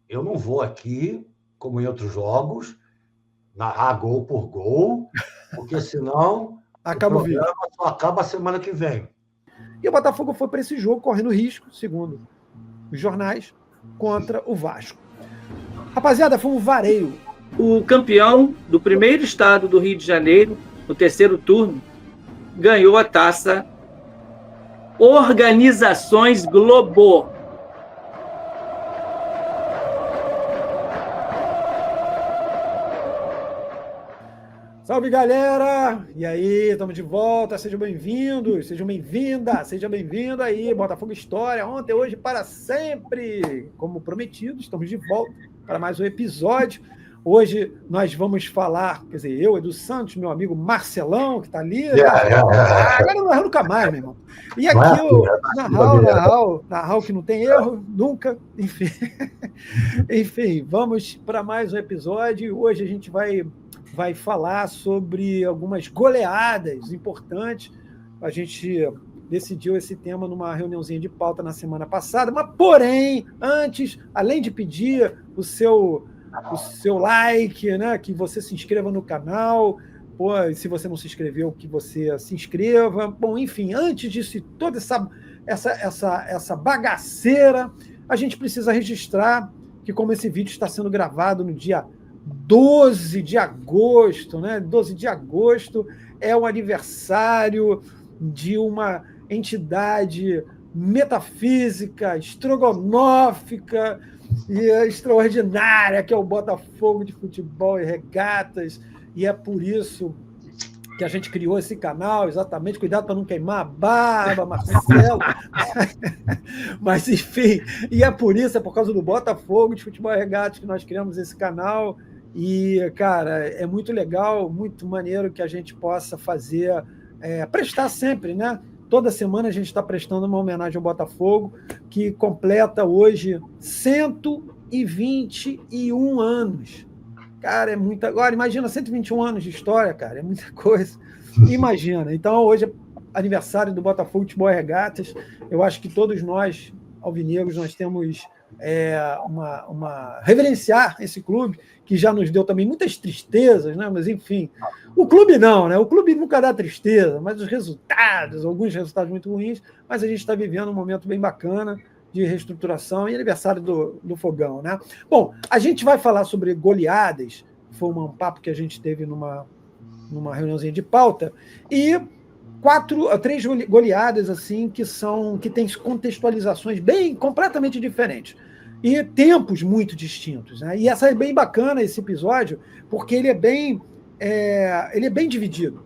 eu não vou aqui, como em outros jogos, narrar gol por gol, porque senão Acaba o vídeo. programa só acaba a semana que vem. E o Botafogo foi para esse jogo correndo risco, segundo os jornais, contra o Vasco. Rapaziada, foi um vareio. O campeão do primeiro estado do Rio de Janeiro, no terceiro turno, ganhou a taça Organizações Globo. Salve, galera! E aí, estamos de volta, sejam bem-vindos, sejam bem-vindas, seja bem-vindo aí, Botafogo História, ontem, hoje, para sempre! Como prometido, estamos de volta para mais um episódio. Hoje nós vamos falar, quer dizer, eu, Edu Santos, meu amigo Marcelão, que está ali. Agora não erro nunca mais, meu irmão. E aqui o Narral, que não tem erro, nunca, enfim. Enfim, vamos para mais um episódio. Hoje a gente vai falar sobre algumas goleadas importantes. A gente decidiu esse tema numa reuniãozinha de pauta na semana passada, mas, porém, antes, além de pedir o seu like, né, que você se inscreva no canal, se você não se inscreveu, que você se inscreva. Bom, enfim, antes disso, toda essa bagaceira, a gente precisa registrar que, como esse vídeo está sendo gravado no dia 12 de agosto, né? 12 de agosto é o aniversário de uma entidade metafísica, estrogonófica e extraordinária, que é o Botafogo de Futebol e Regatas, e é por isso que a gente criou esse canal, exatamente. Cuidado para não queimar a barba, Marcelo. Mas, enfim, e é por causa do Botafogo de Futebol e Regatas que nós criamos esse canal. E, cara, é muito legal, muito maneiro que a gente possa fazer, prestar sempre, né? Toda semana a gente está prestando uma homenagem ao Botafogo, que completa hoje 121 anos. Cara, é muita. Agora, imagina, 121 anos de história, cara, é muita coisa. Imagina. Então, hoje é aniversário do Botafogo de Futebol e Regatas. Eu acho que todos nós, alvinegros, nós temos reverenciar esse clube, que já nos deu também muitas tristezas, né? Mas, enfim, o clube não, né? O clube nunca dá tristeza, mas os resultados, alguns resultados muito ruins, mas a gente está vivendo um momento bem bacana de reestruturação e aniversário do Fogão, né? Bom, a gente vai falar sobre goleadas, foi um papo que a gente teve numa reuniãozinha de pauta, e 3 goleadas assim que têm contextualizações completamente diferentes e tempos muito distintos, né? E essa é bem bacana, esse episódio, porque ele é bem dividido,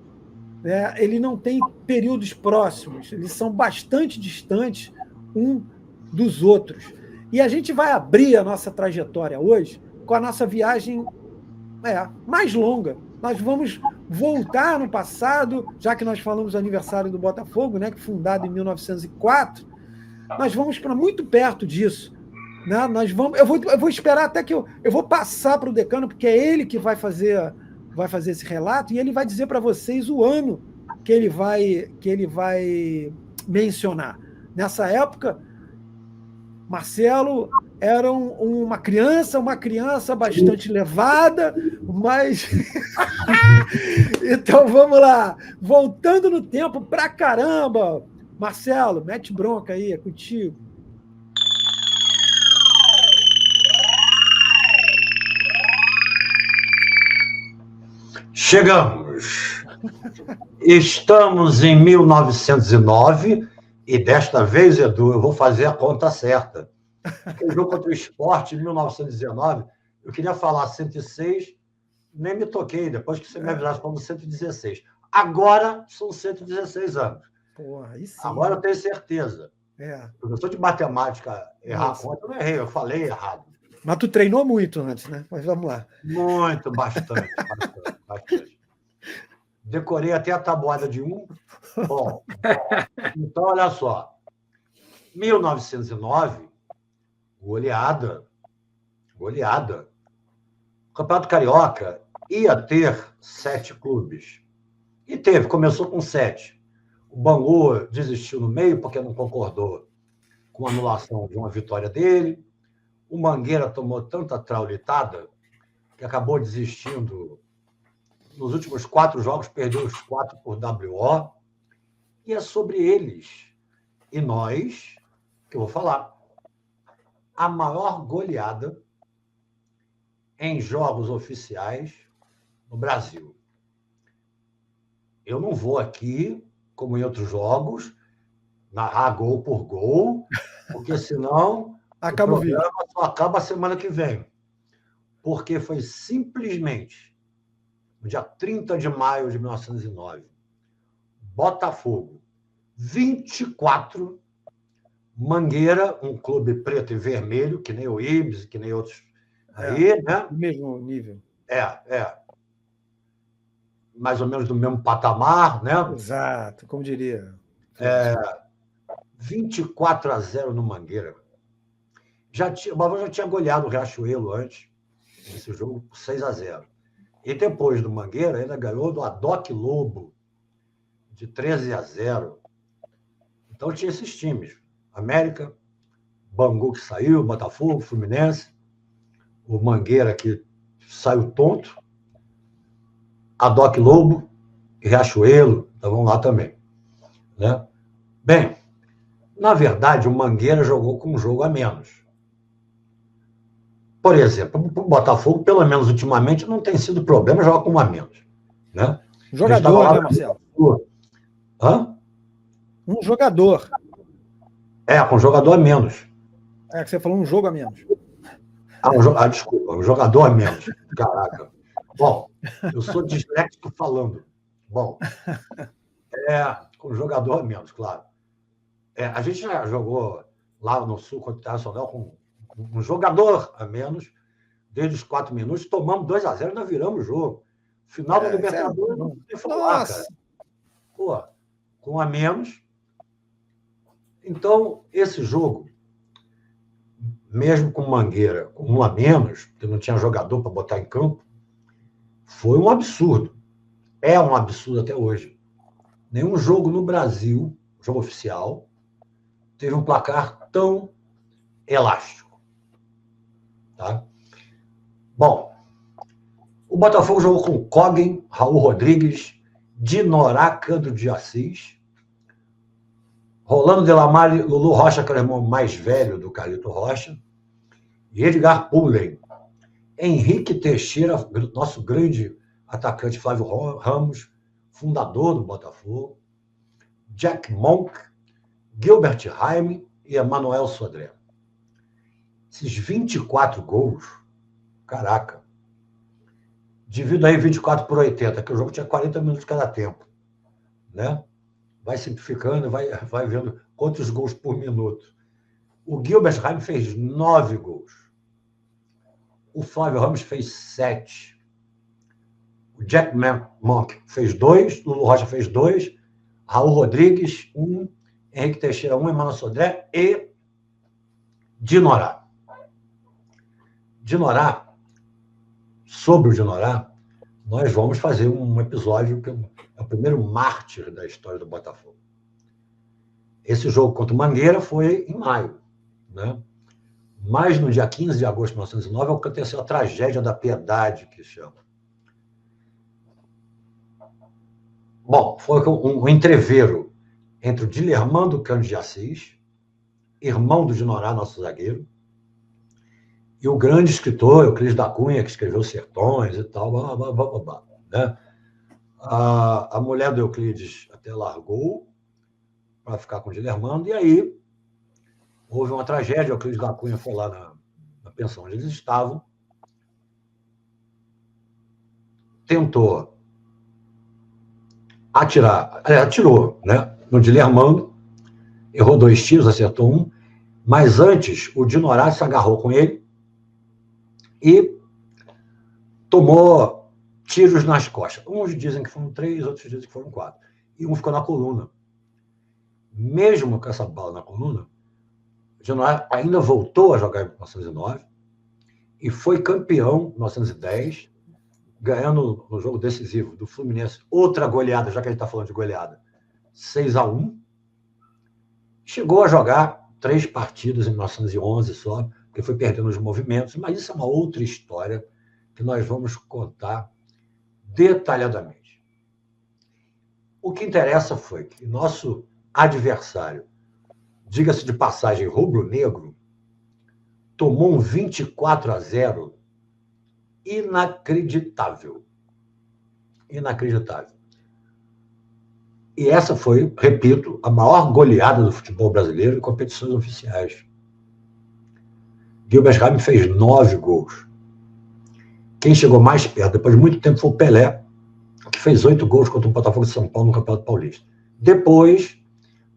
né? Ele não tem períodos próximos, eles são bastante distantes um dos outros. E a gente vai abrir a nossa trajetória hoje com a nossa viagem mais longa. Nós vamos voltar no passado, já que nós falamos do aniversário do Botafogo, né, que fundado em 1904, nós vamos para muito perto disso. Né? Eu vou esperar até que eu vou passar para o decano, porque é ele que vai fazer esse relato, e ele vai dizer para vocês o ano que ele vai mencionar. Nessa época, Marcelo era uma criança bastante levada, mas... Então, vamos lá. Voltando no tempo pra caramba. Marcelo, mete bronca aí, é contigo. Chegamos. Estamos em 1909 e desta vez, Edu, eu vou fazer a conta certa. O jogo contra o Sport, em 1919, eu queria falar 106, nem me toquei, depois que você me avisasse como 116. Agora são 116 anos. Porra, aí sim. Agora eu tenho certeza. Professor de matemática, errar a conta, eu não errei, eu falei errado. Mas tu treinou muito antes, né? Mas vamos lá. Muito, bastante. Decorei até a tabuada de 1. Bom, então, olha só. 1909, goleada. O Campeonato Carioca ia ter 7 clubes. E começou com 7. O Bangu desistiu no meio porque não concordou com a anulação de uma vitória dele. o Mangueira tomou tanta traulitada que acabou desistindo. Nos últimos 4 jogos, perdeu os 4 por WO. E é sobre eles e nós que eu vou falar. A maior goleada em jogos oficiais no Brasil. Eu não vou aqui, como em outros jogos, narrar gol por gol, porque senão Acaba o programa só acaba a semana que vem. Porque foi simplesmente no dia 30 de maio de 1909, Botafogo, 24, Mangueira, um clube preto e vermelho, que nem o Ibis, que nem outros aí, né? Do mesmo nível. Mais ou menos do mesmo patamar, né? Exato, como diria. 24-0 no Mangueira. O Bavão já tinha goleado o Riachuelo antes, nesse jogo, por 6-0. E depois do Mangueira, ainda ganhou do Adoc Lobo, de 13-0. Então tinha esses times. América, Bangu que saiu, Botafogo, Fluminense, o Mangueira que saiu tonto, Adoc Lobo e Riachuelo estavam lá também. Né? Bem, na verdade, o Mangueira jogou com um jogo a menos. Por exemplo, o Botafogo, pelo menos ultimamente, não tem sido problema jogar com um a menos. Né? Jogador, né, Marcelo? Hã? Um jogador. Com um jogador a menos. É que você falou um jogo a menos. Desculpa, um jogador a menos. Caraca. Bom, eu sou disléxico falando. Bom, com jogador a menos, claro. A gente já jogou lá no Sul contra o Internacional com um jogador a menos, desde os 4 minutos, tomamos 2-0 e ainda viramos o jogo. Final da Libertadores, não tem falar, cara. Pô, com um a menos. Então, esse jogo, mesmo com Mangueira, com um a menos, porque não tinha jogador para botar em campo, foi um absurdo. É um absurdo até hoje. Nenhum jogo no Brasil, jogo oficial, teve um placar tão elástico. Tá? Bom, o Botafogo jogou com Coggen, Raul Rodrigues, Dinorá, Candro de Assis, Rolando Delamare, Lulu Rocha, que era o irmão mais velho do Carlito Rocha, e Edgar Pullen, Henrique Teixeira, nosso grande atacante Flávio Ramos, fundador do Botafogo, Jack Monk, Gilbert Jaime e Emanuel Sodré. Esses 24 gols, caraca, divido aí 24 por 80, que o jogo tinha 40 minutos cada tempo, né? Vai simplificando, vai vendo quantos gols por minuto. O Gilbert Jaime fez 9 gols. O Flávio Ramos fez 7. O Jack Monk fez 2, Lulu Rocha fez 2, Raul Rodrigues 1, Henrique Teixeira 1, Emanuel Sodré e Dinorá. Dinorá, sobre o Dinorá, nós vamos fazer um episódio que é o primeiro mártir da história do Botafogo. Esse jogo contra o Mangueira foi em maio, né? Mas no dia 15 de agosto de 1909 aconteceu a tragédia da Piedade, que chama. Bom, foi um entreveiro entre o Dilermando Cândido de Assis, irmão do Dinorá, nosso zagueiro, e o grande escritor Euclides da Cunha, que escreveu Sertões e tal, né? A mulher do Euclides até largou para ficar com o Dilermando, e aí houve uma tragédia. O Euclides da Cunha foi lá na pensão onde eles estavam, tentou atirou, né, no Dilermando, errou 2 tiros, acertou 1, mas antes o Dinorá se agarrou com ele e tomou tiros nas costas. Uns dizem que foram 3, outros dizem que foram 4. E um ficou na coluna. Mesmo com essa bala na coluna, o Dinorá ainda voltou a jogar em 1909 e foi campeão em 1910, ganhando no jogo decisivo do Fluminense outra goleada, já que a gente está falando de goleada, 6-1. Chegou a jogar 3 partidas em 1911 só, porque foi perdendo os movimentos, mas isso é uma outra história que nós vamos contar detalhadamente. O que interessa foi que nosso adversário, diga-se de passagem, rubro-negro, tomou um 24-0 inacreditável. Inacreditável. E essa foi, repito, a maior goleada do futebol brasileiro em competições oficiais. Gilbertheim fez 9 gols. Quem chegou mais perto, depois de muito tempo, foi o Pelé, que fez 8 gols contra o Botafogo de São Paulo no Campeonato Paulista. Depois,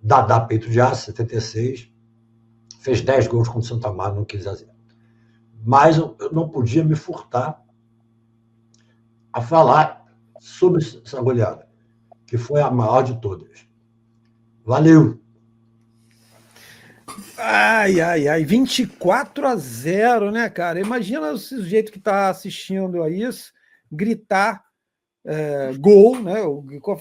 Dadá Peito de Aço, 76, fez 10 gols contra o Santa Amaro no 15-0. Mas eu não podia me furtar a falar sobre essa goleada, que foi a maior de todas. Valeu! Ai, 24-0, né, cara? Imagina o sujeito que está assistindo a isso gritar gol, né?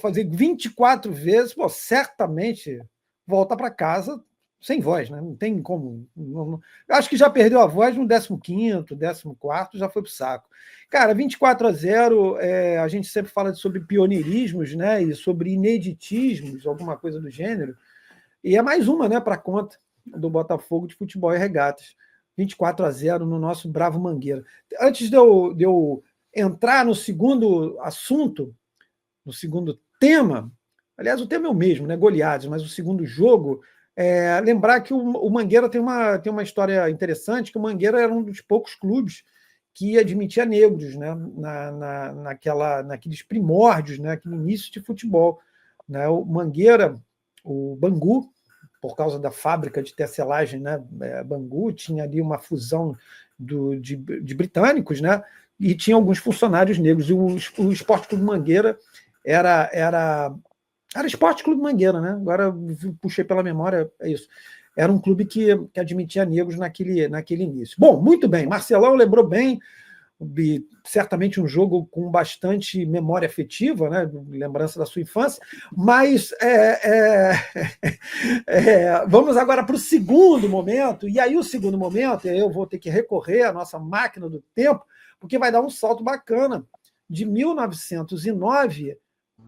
Fazer 24 vezes, pô, certamente volta para casa sem voz, né? Não tem como. Acho que já perdeu a voz no 15º, 14º, já foi pro saco. Cara, 24-0, a gente sempre fala sobre pioneirismos, né? E sobre ineditismos, alguma coisa do gênero. E é mais uma, né, para conta do Botafogo de Futebol e Regatas. 24-0 no nosso bravo Mangueira. Antes de eu entrar no segundo assunto, no segundo tema, aliás, o tema é o mesmo, né? Goleadas, mas o segundo jogo, lembrar que o Mangueira tem uma história interessante, que o Mangueira era um dos poucos clubes que admitia negros, né? Naqueles primórdios, né? Aquele início de futebol. Né? O Mangueira, o Bangu, por causa da fábrica de tecelagem, né? Bangu tinha ali uma fusão de britânicos, né? E tinha alguns funcionários negros. E o Esporte Clube Mangueira era Esporte Clube Mangueira, né? Agora puxei pela memória, é isso. Era um clube que admitia negros naquele início. Bom, muito bem, Marcelão lembrou bem, certamente um jogo com bastante memória afetiva, né? Lembrança da sua infância, mas vamos agora para o segundo momento, e aí o segundo momento, eu vou ter que recorrer à nossa máquina do tempo, porque vai dar um salto bacana, de 1909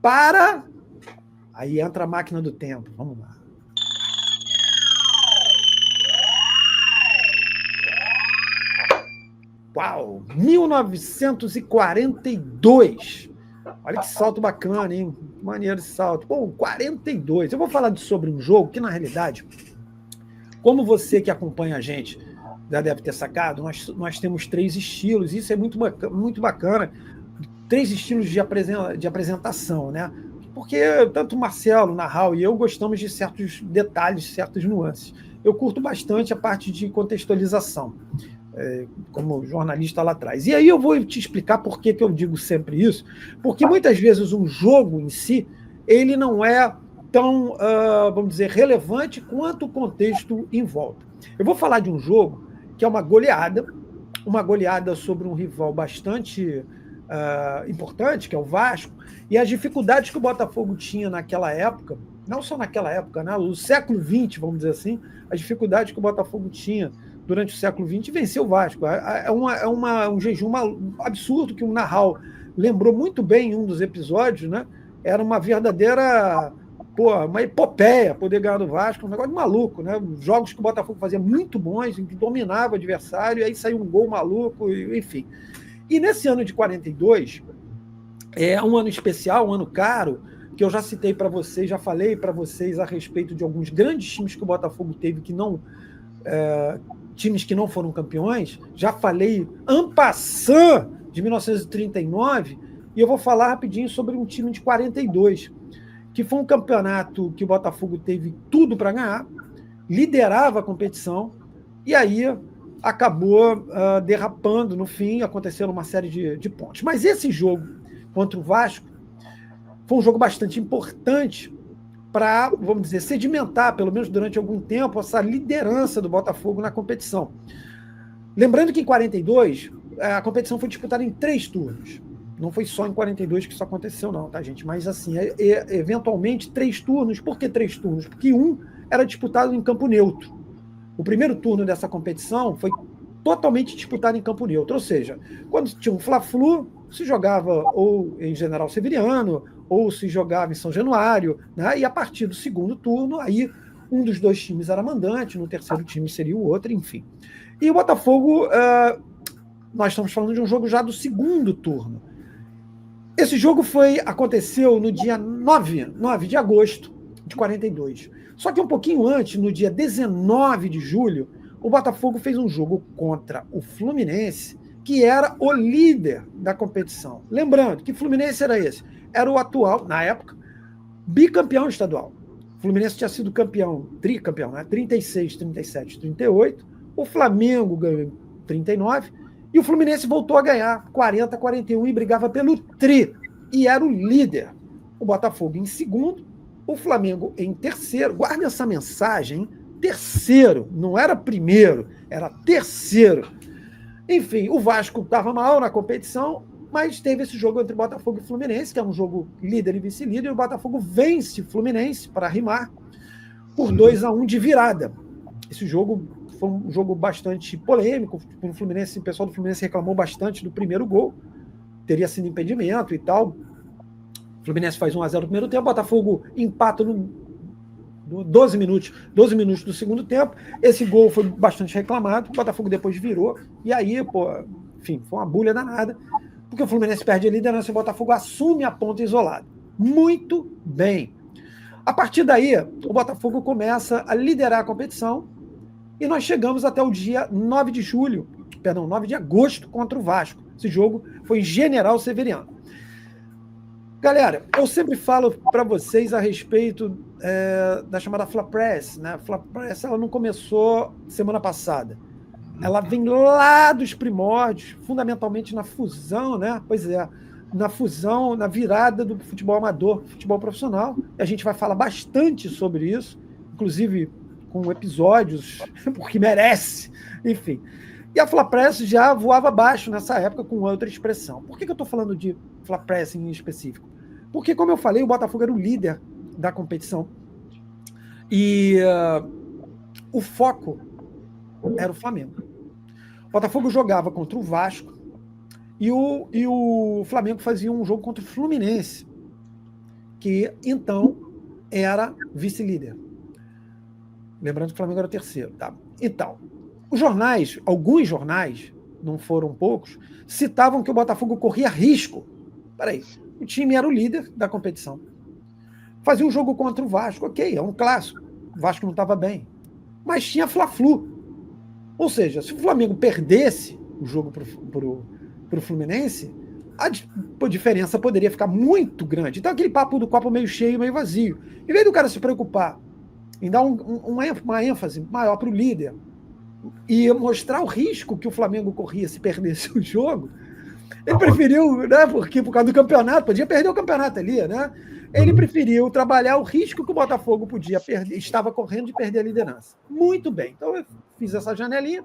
para... Aí entra a máquina do tempo, vamos lá. Uau! 1942. Olha que salto bacana, hein? Que maneiro esse salto. Pô, 42. Eu vou falar sobre um jogo que, na realidade, como você que acompanha a gente já deve ter sacado, nós temos 3 estilos. Isso é muito bacana. 3 estilos de apresentação, né? Porque tanto o Marcelo, Narral e eu gostamos de certos detalhes, certas nuances. Eu curto bastante a parte de contextualização, como jornalista lá atrás. E aí eu vou te explicar por que eu digo sempre isso, porque muitas vezes um jogo em si, ele não é tão, vamos dizer, relevante quanto o contexto em volta. Eu vou falar de um jogo que é uma goleada sobre um rival bastante importante, que é o Vasco, e as dificuldades que o Botafogo tinha naquela época, não só naquela época, né, no século XX, vamos dizer assim, as dificuldades que o Botafogo tinha durante o século XX, venceu o Vasco. Um jejum absurdo que o Narral lembrou muito bem em um dos episódios, né? Era uma verdadeira, uma epopeia poder ganhar do Vasco, um negócio de maluco, né? Jogos que o Botafogo fazia muito bons, em que dominava o adversário, e aí saiu um gol maluco, enfim. E nesse ano de 42, é um ano especial, um ano caro, que eu já citei para vocês, já falei para vocês a respeito de alguns grandes times que o Botafogo teve, que não... times que não foram campeões, já falei en passant de 1939, e eu vou falar rapidinho sobre um time de 42, que foi um campeonato que o Botafogo teve tudo para ganhar, liderava a competição, e aí acabou derrapando no fim, acontecendo uma série de pontos. Mas esse jogo contra o Vasco foi um jogo bastante importante para, vamos dizer, sedimentar, pelo menos durante algum tempo, essa liderança do Botafogo na competição. Lembrando que em 42, a competição foi disputada em 3 turnos. Não foi só em 42 que isso aconteceu, não, tá, gente? Mas, assim, eventualmente, 3 turnos. Por que 3 turnos? Porque um era disputado em campo neutro. O primeiro turno dessa competição foi totalmente disputada em campo neutro. Ou seja, quando tinha um Fla-Flu, se jogava ou em General Severiano, ou se jogava em São Januário, né? E a partir do segundo turno, aí um dos dois times era mandante, no terceiro time seria o outro, enfim. E o Botafogo, nós estamos falando de um jogo já do segundo turno. Esse jogo aconteceu no dia 9 de agosto de 42. Só que um pouquinho antes, no dia 19 de julho, o Botafogo fez um jogo contra o Fluminense, que era o líder da competição. Lembrando que Fluminense era esse? Era o atual, na época, bicampeão estadual. O Fluminense tinha sido campeão, tricampeão, né? 36, 37, 38. O Flamengo ganhou em 39. E o Fluminense voltou a ganhar 40, 41 e brigava pelo tri. E era o líder. O Botafogo em segundo, o Flamengo em terceiro. Guarde essa mensagem, hein? Terceiro. Não era primeiro, era terceiro. Enfim, o Vasco estava mal na competição, mas teve esse jogo entre Botafogo e Fluminense, que é um jogo líder e vice-líder, e o Botafogo vence o Fluminense, para rimar, por 2-1 de virada. Esse jogo foi um jogo bastante polêmico. O pessoal do Fluminense reclamou bastante do primeiro gol. Teria sido impedimento e tal. O Fluminense faz 1-0 no primeiro tempo. O Botafogo empata no 12 minutos do segundo tempo. Esse gol foi bastante reclamado. O Botafogo depois virou. E aí, enfim, foi uma bulha danada. Porque o Fluminense perde a liderança e o Botafogo assume a ponta isolada. Muito bem. A partir daí, o Botafogo começa a liderar a competição. E nós chegamos até o dia 9 de agosto contra o Vasco. Esse jogo foi em General Severiano. Galera, eu sempre falo para vocês a respeito da chamada Fla-Press, né? A Fla-Press, ela não começou semana passada. Ela vem lá dos primórdios, fundamentalmente na fusão, né? Pois é, na fusão, na virada do futebol amador para o futebol profissional. E a gente vai falar bastante sobre isso, inclusive com episódios, porque merece, enfim. E a Fla-Press já voava abaixo nessa época com outra expressão. Por que eu estou falando de Fla-Press em específico? Porque, como eu falei, o Botafogo era o líder da competição e o foco era o Flamengo. O Botafogo jogava contra o Vasco e o Flamengo fazia um jogo contra o Fluminense, que então era vice-líder. Lembrando que o Flamengo era o terceiro. Tá? Então, alguns jornais, não foram poucos, citavam que o Botafogo corria risco. Peraí, o time era o líder da competição. Fazia um jogo contra o Vasco, ok, é um clássico. O Vasco não estava bem. Mas tinha Fla-Flu. Ou seja, se o Flamengo perdesse o jogo para o Fluminense, a diferença poderia ficar muito grande. Então, aquele papo do copo meio cheio, meio vazio. Em vez do cara se preocupar em dar uma ênfase maior para o líder e mostrar o risco que o Flamengo corria se perdesse o jogo, ele preferiu, né, porque por causa do campeonato, podia perder o campeonato ali, né? Ele preferiu trabalhar o risco que o Botafogo podia perder, estava correndo de perder a liderança. Muito bem. Então eu fiz essa janelinha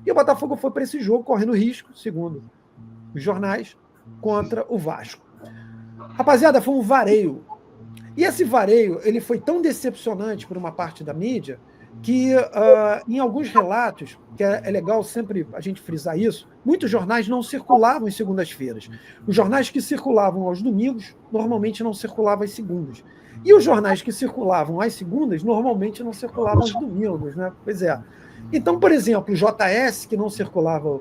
e o Botafogo foi para esse jogo correndo risco, segundo os jornais, contra o Vasco. Rapaziada, foi um vareio. E esse vareio, ele foi tão decepcionante por uma parte da mídia que em alguns relatos, que é legal sempre a gente frisar isso, muitos jornais não circulavam em segundas-feiras. Os jornais que circulavam aos domingos, normalmente não circulavam às segundas. E os jornais que circulavam às segundas, normalmente não circulavam aos domingos, né? Pois é. Então, por exemplo, o JS, que não circulava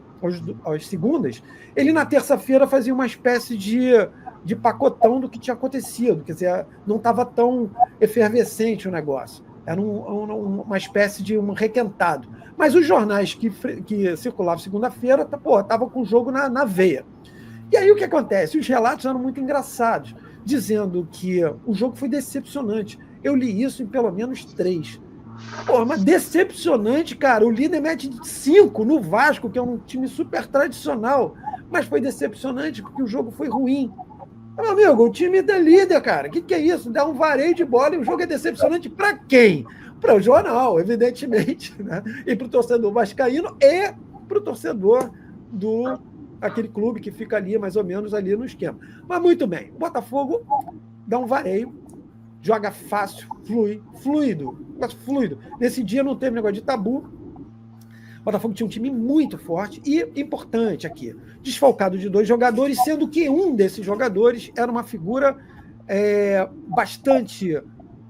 às segundas, ele na terça-feira fazia uma espécie de pacotão do que tinha acontecido, quer dizer, não estava tão efervescente o negócio. Era uma espécie de um requentado. Mas os jornais que circulavam segunda-feira estavam com o jogo na veia. E aí o que acontece? Os relatos eram muito engraçados, dizendo que o jogo foi decepcionante. Eu li isso em pelo menos 3. Mas decepcionante, cara. O líder mete 5 no Vasco, que é um time super tradicional. Mas foi decepcionante porque o jogo foi ruim. Meu amigo, o time da líder, cara. O que é isso? Dá um vareio de bola e o jogo é decepcionante para quem? Para o jornal, evidentemente, né? E para o torcedor vascaíno e para o torcedor aquele clube que fica ali, mais ou menos, ali no esquema. Mas muito bem, o Botafogo dá um vareio, joga fácil, fluido. Nesse dia não teve negócio de tabu. O Botafogo tinha um time muito forte e importante aqui, desfalcado de 2 jogadores, sendo que um desses jogadores era uma figura bastante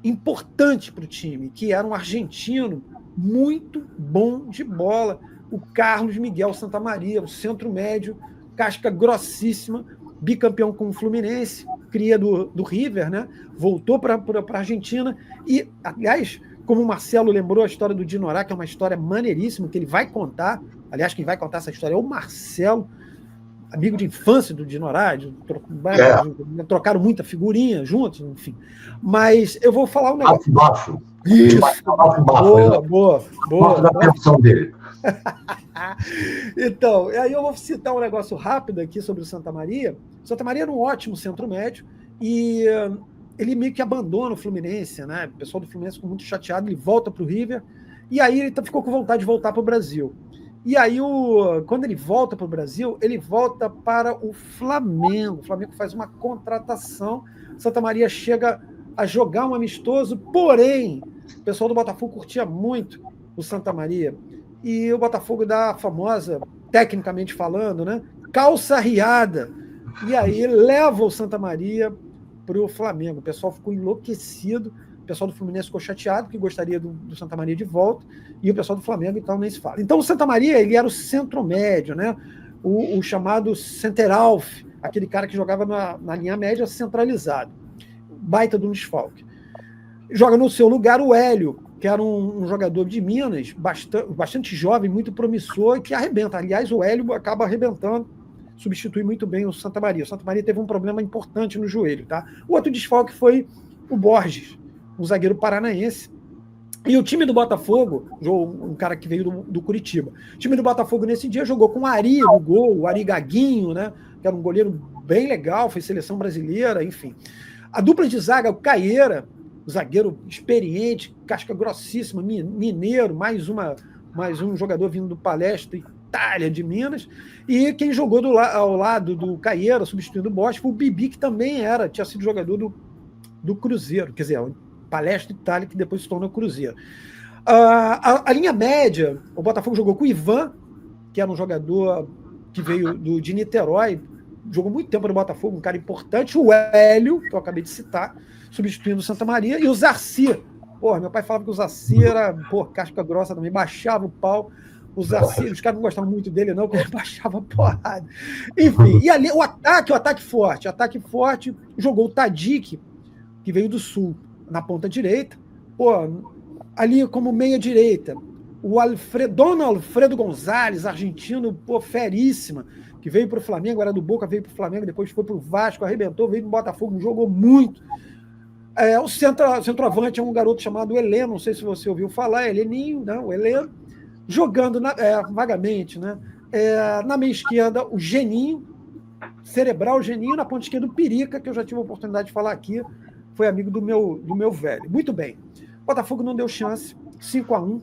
importante para o time, que era um argentino muito bom de bola, o Carlos Miguel Santamaria, o centro médio, casca grossíssima, bicampeão com o Fluminense, cria do River, né? Voltou para a Argentina e, aliás, como o Marcelo lembrou a história do Dinorá, que é uma história maneiríssima, que ele vai contar, aliás, quem vai contar essa história é o Marcelo, amigo de infância do Dinorá, trocaram muita figurinha juntos, enfim. Mas eu vou falar um negócio. Bafo. Isso. Boa. Da versão dele. Então, aí eu vou citar um negócio rápido aqui sobre o Santamaria. O Santamaria era um ótimo centro médio e ele meio que abandona o Fluminense, né? O pessoal do Fluminense ficou muito chateado, ele volta para o River e aí ele ficou com vontade de voltar para o Brasil. E aí, quando ele volta para o Brasil, ele volta para o Flamengo. O Flamengo faz uma contratação. Santamaria chega a jogar um amistoso, porém, o pessoal do Botafogo curtia muito o Santamaria. E o Botafogo dá a famosa, tecnicamente falando, né, calça riada. E aí leva o Santamaria para o Flamengo. O pessoal ficou enlouquecido. O pessoal do Fluminense ficou chateado, porque gostaria do Santamaria de volta, e o pessoal do Flamengo, então, nem se fala. Então, o Santamaria, ele era o centro-médio, né? O chamado center-half, aquele cara que jogava na linha média centralizado. Baita do desfalque. Joga no seu lugar o Hélio, que era um jogador de Minas, bastante jovem, muito promissor, e que arrebenta. Aliás, o Hélio acaba arrebentando, substitui muito bem o Santamaria. O Santamaria teve um problema importante no joelho, tá? O outro desfalque foi o Borges, um zagueiro paranaense. E o time do Botafogo, um cara que veio do Curitiba, o time do Botafogo nesse dia jogou com o Ari no gol, o Ari Gaguinho, né, que era um goleiro bem legal, foi seleção brasileira, enfim. A dupla de zaga, o Caieira, o zagueiro experiente, casca grossíssima, mineiro, mais um jogador vindo do Palestra Itália de Minas, e quem jogou ao lado do Caieira, substituindo o Bosch, foi o Bibi, que também tinha sido jogador do Cruzeiro, quer dizer, Palestra Itália, que depois se tornou Cruzeiro. A linha média, o Botafogo jogou com o Ivan, que era um jogador que veio de Niterói, jogou muito tempo no Botafogo, um cara importante, o Hélio, que eu acabei de citar, substituindo o Santamaria, e o Zarci. Meu pai falava que o Zarci era casca grossa também, baixava o pau. O Zarci, os caras não gostavam muito dele, não, porque ele baixava porrada. Enfim, e ali o ataque forte, jogou o Tadic, que veio do Sul, na ponta direita, ali como meia direita, o Dona Alfredo Gonzalez, argentino, feríssima, que veio para o Flamengo, era do Boca, veio para o Flamengo, depois foi para o Vasco, arrebentou, veio no Botafogo, jogou muito. O centroavante é um garoto chamado Heleno, não sei se você ouviu falar, Heleninho, não, o Heleno, jogando vagamente, né? Na meia esquerda, o Geninho, cerebral Geninho, na ponta esquerda o Pirica, que eu já tive a oportunidade de falar aqui, foi amigo do meu velho. Muito bem. O Botafogo não deu chance, 5-1.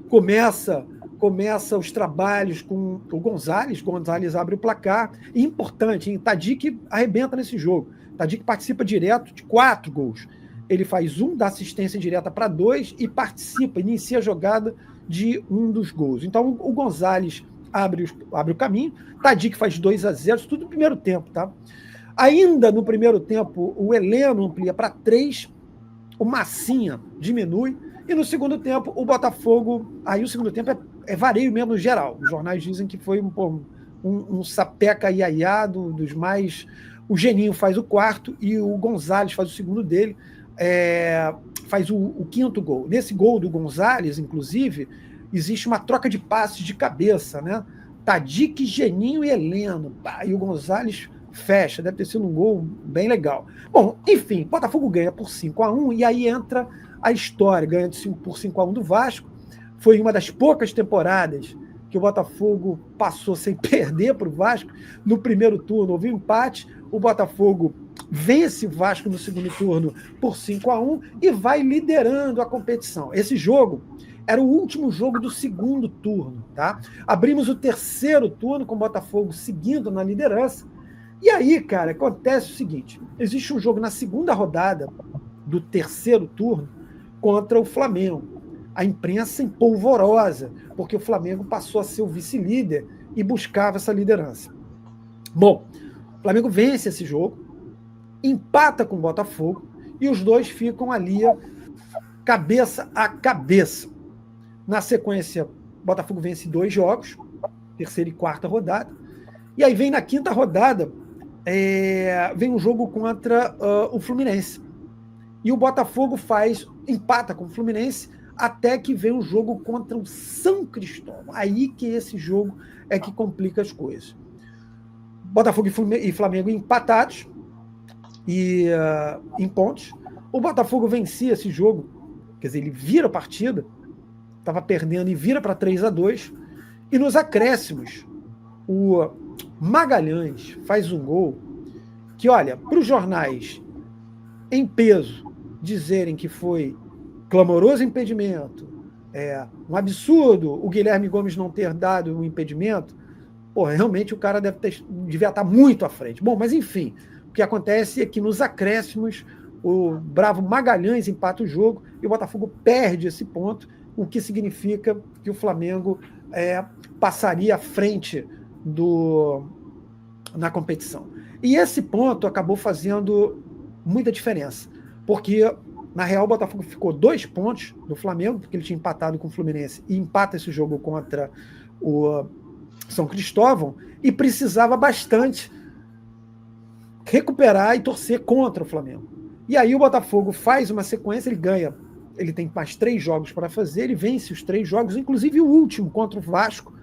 Começa os trabalhos com o Gonzalez. Gonzalez abre o placar. E importante, hein? Tadic arrebenta nesse jogo. Tadic participa direto de 4 gols. Ele faz 1, dá assistência direta para 2 e inicia a jogada de 1 dos gols. Então, o Gonzalez abre o caminho. Tadic faz 2-0, tudo no primeiro tempo, tá? Ainda no primeiro tempo, o Heleno amplia para 3, o Massinha diminui, e no segundo tempo, o Botafogo... Aí o segundo tempo é vareio mesmo no geral. Os jornais dizem que foi um sapeca iaiá dos mais... O Geninho faz o 4 e o Gonzalez faz o segundo dele, faz o 5º gol. Nesse gol do Gonzalez, inclusive, existe uma troca de passes de cabeça, né? Tadic, Geninho e Heleno. E o Gonzalez fecha, deve ter sido um gol bem legal. Bom, enfim, Botafogo ganha por 5-1 e aí entra a história, ganha por 5-1 do Vasco. Foi uma das poucas temporadas que o Botafogo passou sem perder para o Vasco. No primeiro turno houve um empate, o Botafogo vence o Vasco no segundo turno por 5-1 e vai liderando a competição. Esse jogo era o último jogo do segundo turno, tá? Abrimos o terceiro turno com o Botafogo seguindo na liderança. E aí, cara, acontece o seguinte, existe um jogo na segunda rodada do terceiro turno contra o Flamengo. a imprensa empolvorosa, porque o Flamengo passou a ser o vice-líder e buscava essa liderança. Bom, o Flamengo vence esse jogo, empata com o Botafogo, e os dois ficam ali cabeça a cabeça. Na sequência, o Botafogo vence 2 jogos, terceira e quarta rodada, e aí vem na quinta rodada, vem um jogo contra o Fluminense. E o Botafogo empata com o Fluminense, até que vem um jogo contra o São Cristóvão. Aí que esse jogo é que complica as coisas. Botafogo e Flamengo empatados em pontos. O Botafogo vencia esse jogo, quer dizer, ele vira a partida, estava perdendo e vira para 3-2, e nos acréscimos, o Magalhães faz um gol que, olha, para os jornais em peso dizerem que foi clamoroso impedimento, um absurdo o Guilherme Gomes não ter dado um impedimento, realmente o cara devia estar muito à frente. Bom, mas enfim, o que acontece é que nos acréscimos o bravo Magalhães empata o jogo e o Botafogo perde esse ponto, o que significa que o Flamengo passaria à frente na competição. E esse ponto acabou fazendo muita diferença, porque na real o Botafogo ficou 2 pontos do Flamengo, porque ele tinha empatado com o Fluminense e empata esse jogo contra o São Cristóvão, e precisava bastante recuperar e torcer contra o Flamengo. E aí o Botafogo faz uma sequência, ele ganha, ele tem mais 3 jogos para fazer, ele vence os 3 jogos, inclusive o último contra o Vasco,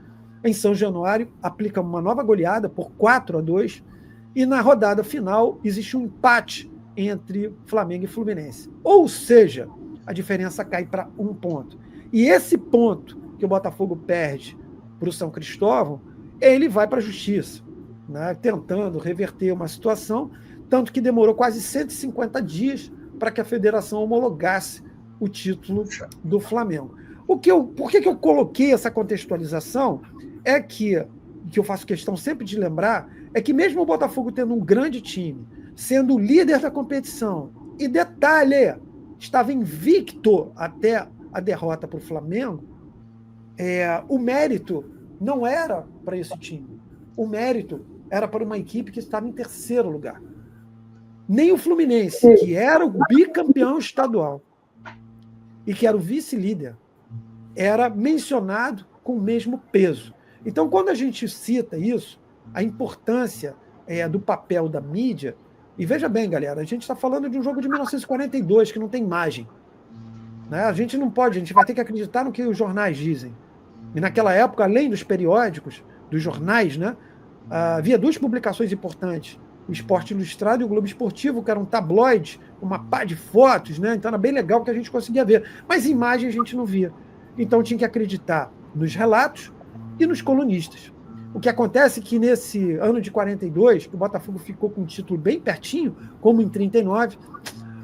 em São Januário, aplica uma nova goleada por 4-2, e na rodada final existe um empate entre Flamengo e Fluminense. Ou seja, a diferença cai para 1 ponto. E esse ponto que o Botafogo perde para o São Cristóvão, ele vai para a justiça, né, tentando reverter uma situação, tanto que demorou quase 150 dias para que a federação homologasse o título do Flamengo. Por que eu coloquei essa contextualização? É que eu faço questão sempre de lembrar, é que mesmo o Botafogo tendo um grande time, sendo o líder da competição, e detalhe, estava invicto até a derrota para o Flamengo, o mérito não era para esse time. O mérito era para uma equipe que estava em 3º lugar. Nem o Fluminense, que era o bicampeão estadual e que era o vice-líder, era mencionado com o mesmo peso. Então, quando a gente cita isso, a importância do papel da mídia, e veja bem, galera, a gente está falando de um jogo de 1942, que não tem imagem. Né? A gente não pode, a gente vai ter que acreditar no que os jornais dizem. E naquela época, além dos periódicos, dos jornais, né, havia 2 publicações importantes, o Esporte Ilustrado e o Globo Esportivo, que eram tabloides, uma pá de fotos, né? Então era bem legal que a gente conseguia ver. Mas imagem a gente não via. Então tinha que acreditar nos relatos e nos colunistas. O que acontece é que nesse ano de 42, que o Botafogo ficou com um título bem pertinho, como em 39,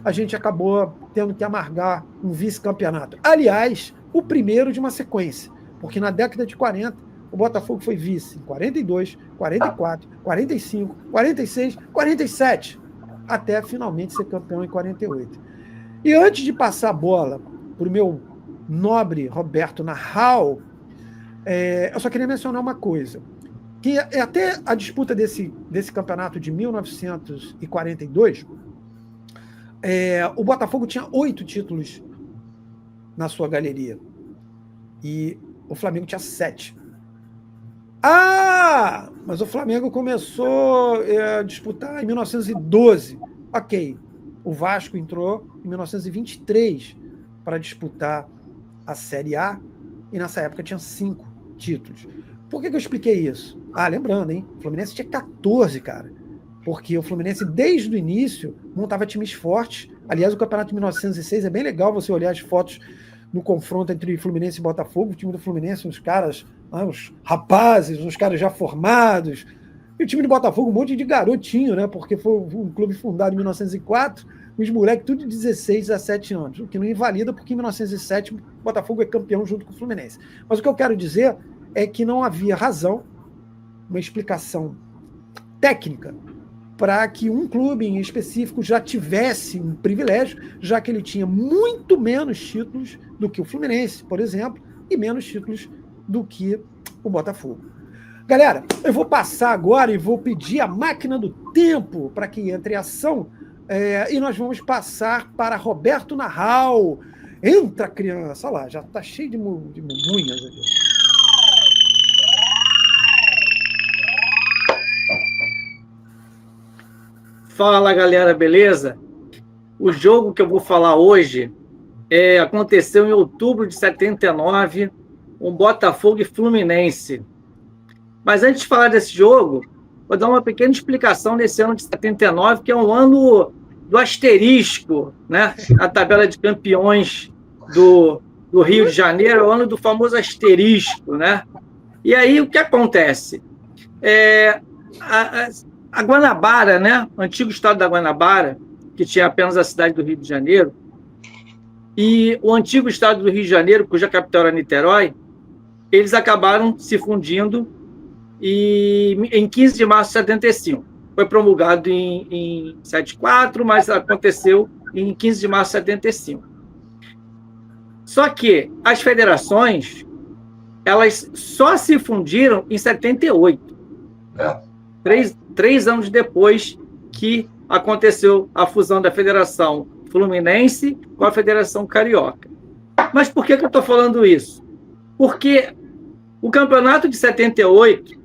a gente acabou tendo que amargar um vice-campeonato. Aliás, o primeiro de uma sequência, porque na década de 40, o Botafogo foi vice em 42, 44, 45, 46, 47, até finalmente ser campeão em 48. E antes de passar a bola para o meu nobre Roberto Narral, eu só queria mencionar uma coisa, que até a disputa desse campeonato de 1942, o Botafogo tinha 8 títulos na sua galeria, e o Flamengo tinha 7. Mas o Flamengo começou a disputar em 1912. Ok, o Vasco entrou em 1923 para disputar a Série A, e nessa época tinha 5 títulos. Por que eu expliquei isso? Lembrando, hein? O Fluminense tinha 14, cara. Porque o Fluminense, desde o início, montava times fortes. Aliás, o campeonato de 1906 é bem legal você olhar as fotos no confronto entre Fluminense e Botafogo. O time do Fluminense, uns caras, uns rapazes, uns caras já formados. E o time do Botafogo, um monte de garotinho, né? Porque foi um clube fundado em 1904, os moleques tudo de 16, 17 anos. O que não invalida, porque em 1907 o Botafogo é campeão junto com o Fluminense. Mas o que eu quero dizer é que não havia razão, uma explicação técnica, para que um clube em específico já tivesse um privilégio, já que ele tinha muito menos títulos do que o Fluminense, por exemplo, e menos títulos do que o Botafogo. Galera, eu vou passar agora e vou pedir a máquina do tempo para que entre em ação, e nós vamos passar para Roberto Narral. Entra, criança! Olha lá, já está cheio de mumunhas aqui. Fala, galera, beleza? O jogo que eu vou falar hoje aconteceu em outubro de 79, um Botafogo e Fluminense. Mas antes de falar desse jogo, vou dar uma pequena explicação desse ano de 79, que é um ano do asterisco, né? A tabela de campeões do Rio de Janeiro, é o ano do famoso asterisco, né? E aí, o que acontece? A Guanabara, né? O antigo estado da Guanabara, que tinha apenas a cidade do Rio de Janeiro, e o antigo estado do Rio de Janeiro, cuja capital era Niterói, eles acabaram se fundindo em 15 de março de 75. Foi promulgado em 74, mas aconteceu em 15 de março de 75. Só que as federações, elas só se fundiram em 78. Três anos depois que aconteceu a fusão da Federação Fluminense com a Federação Carioca. Mas por que eu estou falando isso? Porque o campeonato de 78,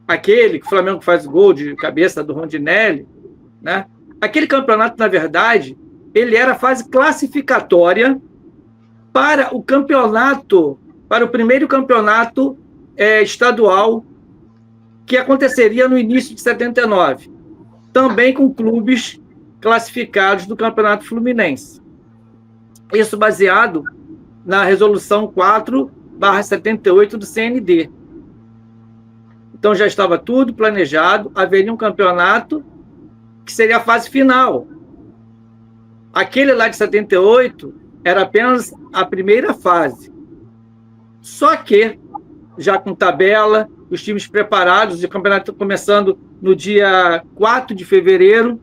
aquele que o Flamengo faz gol de cabeça do Rondinelli, né? Aquele campeonato, na verdade, ele era a fase classificatória para o campeonato, para o primeiro campeonato estadual que aconteceria no início de 79, também com clubes classificados do Campeonato Fluminense. Isso baseado na Resolução 4/78 do CND. Então já estava tudo planejado, haveria um campeonato que seria a fase final. Aquele lá de 78 era apenas a primeira fase. Só que, já com tabela, os times preparados, o campeonato começando no dia 4 de fevereiro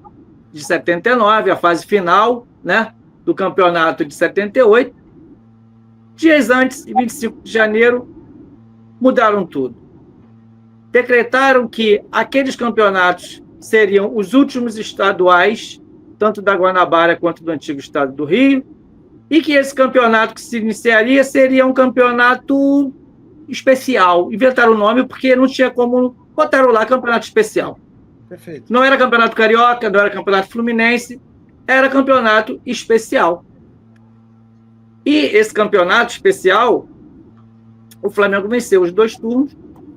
de 79, a fase final, né, do campeonato de 78. Dias antes, em 25 de janeiro, mudaram tudo. Decretaram que aqueles campeonatos seriam os últimos estaduais, tanto da Guanabara quanto do antigo estado do Rio, e que esse campeonato que se iniciaria seria um campeonato especial. Inventaram o nome porque não tinha como... Botaram lá campeonato especial. Perfeito. Não era campeonato carioca, não era campeonato fluminense, era campeonato especial. E esse campeonato especial, o Flamengo venceu os 2 turnos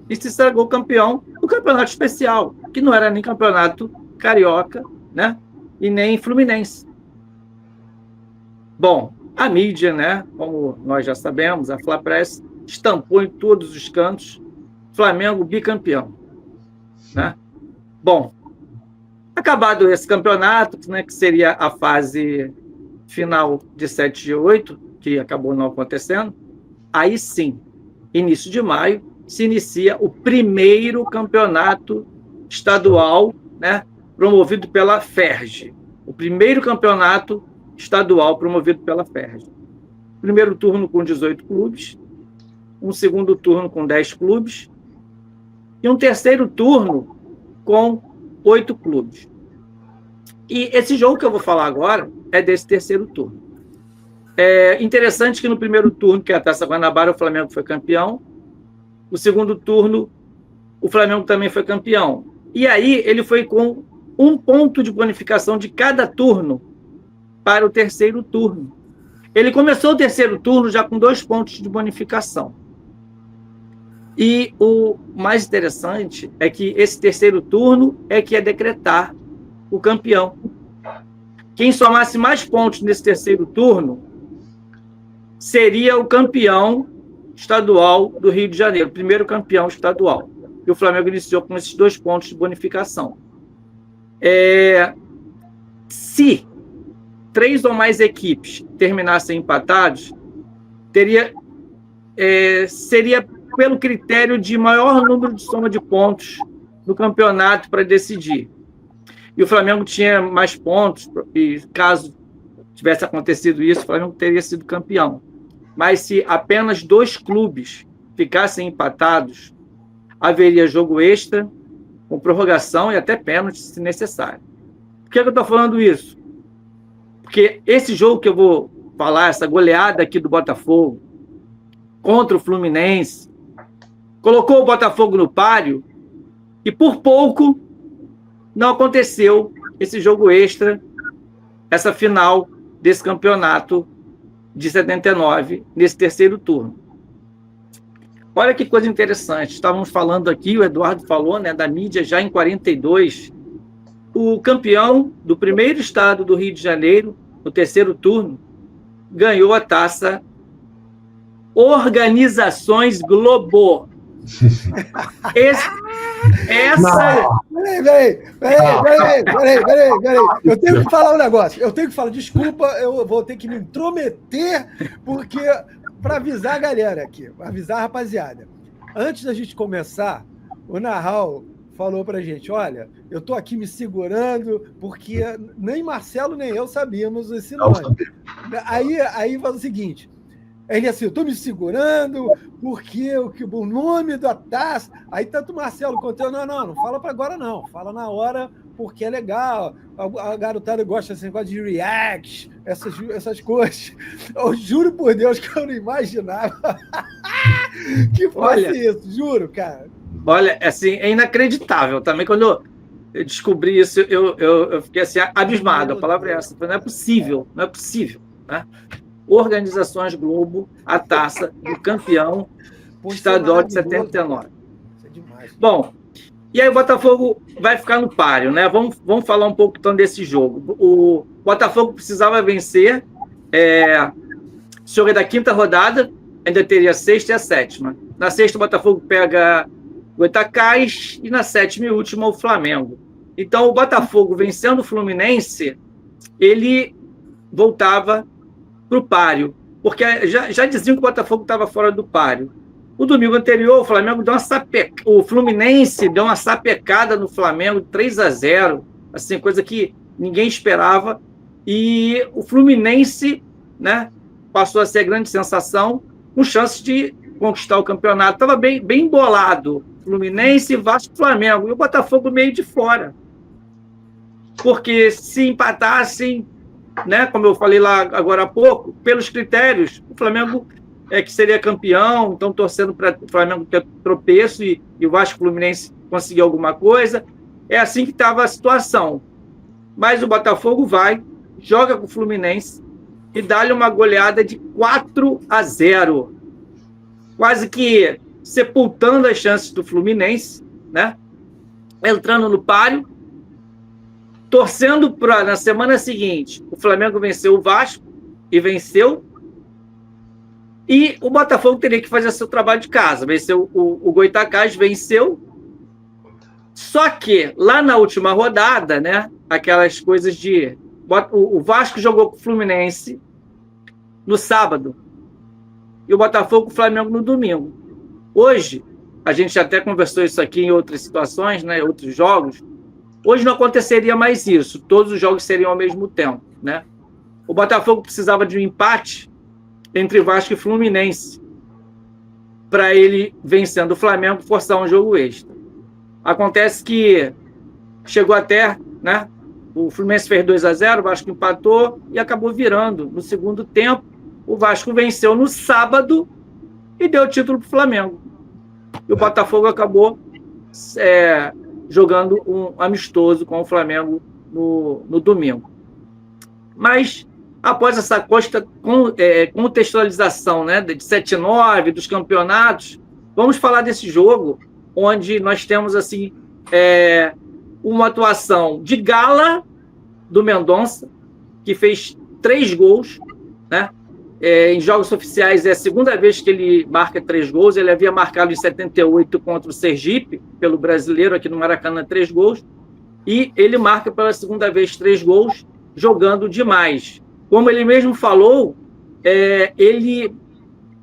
e se sagrou campeão do campeonato especial, que não era nem campeonato carioca, né? E nem fluminense. Bom, a mídia, né? Como nós já sabemos, a Flapress estampou em todos os cantos Flamengo bicampeão, né? Bom, acabado esse campeonato, né, que seria a fase final de 7 de 8, que acabou não acontecendo, aí sim, início de maio, se inicia o primeiro campeonato estadual, né, promovido pela FERJ. O primeiro campeonato estadual promovido pela FERJ. Primeiro turno com 18 clubes, um segundo turno com 10 clubes e um terceiro turno com 8 clubes. E esse jogo que eu vou falar agora é desse terceiro turno. É interessante que no primeiro turno, que é a Taça Guanabara, o Flamengo foi campeão. No segundo turno, o Flamengo também foi campeão. E aí ele foi com 1 ponto de bonificação de cada turno para o terceiro turno. Ele começou o terceiro turno já com 2 pontos de bonificação. E o mais interessante é que esse terceiro turno é que ia decretar o campeão. Quem somasse mais pontos nesse terceiro turno seria o campeão estadual do Rio de Janeiro, o primeiro campeão estadual. E o Flamengo iniciou com esses 2 pontos de bonificação. Se 3 ou mais equipes terminassem empatados, seria pelo critério de maior número de soma de pontos no campeonato para decidir. e o Flamengo tinha mais pontos, e caso tivesse acontecido isso, o Flamengo teria sido campeão. Mas se apenas 2 clubes ficassem empatados, haveria jogo extra, com prorrogação e até pênalti, se necessário. Por que eu estou falando isso? Porque esse jogo que eu vou falar, essa goleada aqui do Botafogo contra o Fluminense, colocou o Botafogo no páreo e por pouco não aconteceu esse jogo extra, essa final desse campeonato de 79, nesse terceiro turno. Olha que coisa interessante. Estávamos falando aqui, o Eduardo falou, né, da mídia já em 42. O campeão do primeiro estado do Rio de Janeiro, no terceiro turno, ganhou a taça Organizações Globo. Essa... Peraí. Eu tenho que falar um negócio. Desculpa, eu vou ter que me intrometer, porque para avisar a galera aqui, avisar a rapaziada. Antes da gente começar, o Nahal falou pra gente, olha, eu tô aqui me segurando, porque nem Marcelo nem eu sabíamos esse nome. Aí fala o seguinte, ele assim, eu tô me segurando, porque o nome da taça... Aí tanto o Marcelo quanto eu, não fala para agora não, fala na hora, porque é legal, a garotada gosta desse negócio de react, essas coisas. Eu juro por Deus que eu não imaginava que fosse isso, juro, cara. Olha, assim, é inacreditável. Também quando eu descobri isso, eu fiquei assim, abismado. A palavra é essa. Não é possível, né? Organizações Globo, a taça do campeão estadual de 79. Isso é demais. Bom, e aí o Botafogo vai ficar no páreo, né? Vamos falar um pouco então desse jogo. O Botafogo precisava vencer. O jogo é da 5ª rodada, ainda teria a 6ª e a 7ª. Na 6ª, o Botafogo pega Goitacás e na 7ª e última o Flamengo. Então, o Botafogo vencendo o Fluminense, ele voltava para o páreo, porque já diziam que o Botafogo estava fora do páreo. O domingo anterior, o Flamengo o Fluminense deu uma sapecada no Flamengo, 3-0, assim, coisa que ninguém esperava, e o Fluminense, né, passou a ser a grande sensação, com chances de conquistar o campeonato. Estava bem embolado, Fluminense, Vasco e Flamengo, e o Botafogo meio de fora. Porque se empatassem, né, como eu falei lá agora há pouco, pelos critérios, o Flamengo que seria campeão, então torcendo para o Flamengo ter tropeço e o Vasco Fluminense conseguir alguma coisa. É assim que estava a situação. Mas o Botafogo vai, joga com o Fluminense e dá-lhe uma goleada de 4-0. Quase que sepultando as chances do Fluminense, né? Entrando no páreo, torcendo para, na semana seguinte, o Flamengo venceu o Vasco e venceu. E o Botafogo teria que fazer seu trabalho de casa. Venceu o Goitacás, venceu. Só que, lá na última rodada, né, aquelas coisas de... O Vasco jogou com o Fluminense no sábado e o Botafogo com o Flamengo no domingo. Hoje, a gente até conversou isso aqui em outras situações, né, outros jogos. Hoje não aconteceria mais isso. Todos os jogos seriam ao mesmo tempo, né? O Botafogo precisava de um empate entre Vasco e Fluminense para ele, vencendo o Flamengo, forçar um jogo extra. Acontece que chegou até, né? O Fluminense fez 2-0, o Vasco empatou e acabou virando no segundo tempo. O Vasco venceu no sábado e deu o título para o Flamengo. E o Botafogo acabou jogando um amistoso com o Flamengo no domingo. Mas, após essa contextualização, né, de 7-9, dos campeonatos, vamos falar desse jogo, onde nós temos assim, uma atuação de gala do Mendonça, que fez 3 gols, né? Em jogos oficiais é a segunda vez que ele marca 3 gols. Ele havia marcado em 78 contra o Sergipe, pelo Brasileiro, aqui no Maracanã, 3 gols. E ele marca pela segunda vez 3 gols, jogando demais. Como ele mesmo falou, ele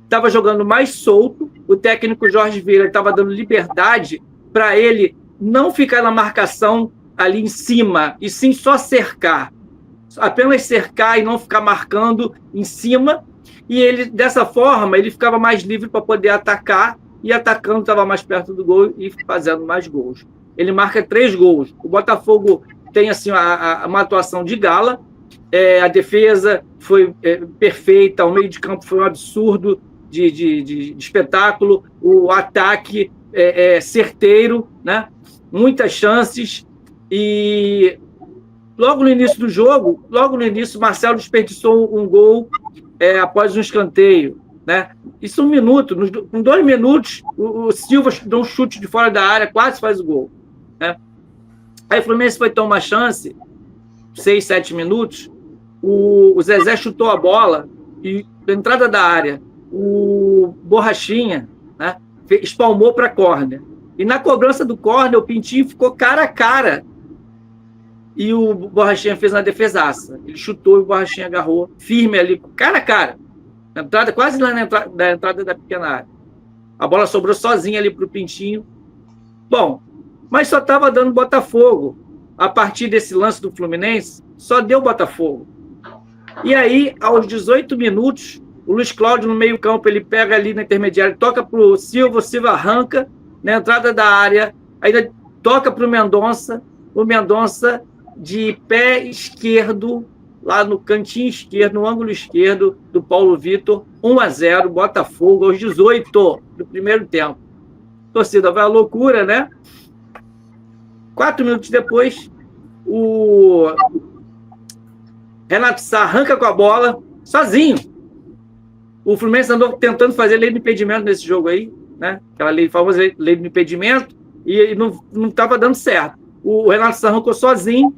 estava jogando mais solto. O técnico Jorge Vieira estava dando liberdade para ele não ficar na marcação ali em cima, e sim só cercar. Apenas cercar e não ficar marcando em cima. E ele, dessa forma, ele ficava mais livre para poder atacar, e atacando estava mais perto do gol e fazendo mais gols. Ele marca 3 gols. O Botafogo tem assim, uma atuação de gala. A defesa foi perfeita, o meio de campo foi um absurdo de espetáculo, o ataque certeiro, né? Muitas chances, e logo no início do jogo, Marcelo desperdiçou um gol após um escanteio, né? Isso 1 minuto, com 2 minutos, o Silva deu um chute de fora da área, quase faz o gol, né? Aí o Fluminense foi ter uma chance, 6, 7 minutos, o Zezé chutou a bola e na entrada da área, o Borrachinha, né, espalmou para córner. E na cobrança do córner, o Pintinho ficou cara a cara. E o Borrachinha fez uma defesaça. Ele chutou e o Borrachinha agarrou firme ali, cara a cara. Na entrada, quase lá na entrada da pequena área. A bola sobrou sozinha ali para o Pintinho. Bom, mas só estava dando Botafogo. A partir desse lance do Fluminense, só deu Botafogo. E aí, aos 18 minutos, o Luiz Cláudio, no meio-campo, ele pega ali na intermediária, toca para o Silva arranca na entrada da área, ainda toca para o Mendonça de pé esquerdo, lá no cantinho esquerdo, no ângulo esquerdo do Paulo Vitor, 1-0, Botafogo, aos 18 do primeiro tempo. A torcida vai à loucura, né? 4 minutos depois, o Renato Sá arranca com a bola, sozinho. O Fluminense andou tentando fazer lei do impedimento nesse jogo aí, né? Aquela famosa lei do impedimento, e não estava dando certo. O Renato Sá arrancou sozinho,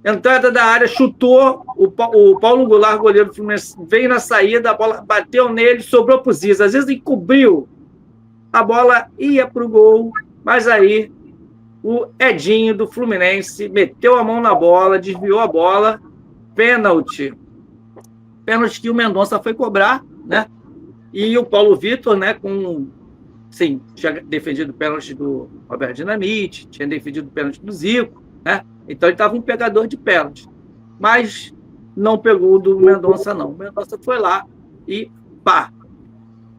entrada da área, chutou, o Paulo Goulart, goleiro do Fluminense, veio na saída, a bola bateu nele, sobrou para o Ziza. Às vezes encobriu, a bola ia para o gol, mas aí o Edinho do Fluminense meteu a mão na bola, desviou a bola, pênalti que o Mendonça foi cobrar, né? E o Paulo Vitor, né, tinha defendido o pênalti do Roberto Dinamite, tinha defendido o pênalti do Zico, né? Então ele estava um pegador de pênalti, mas não pegou o do Mendonça, não. O Mendonça foi lá e pá,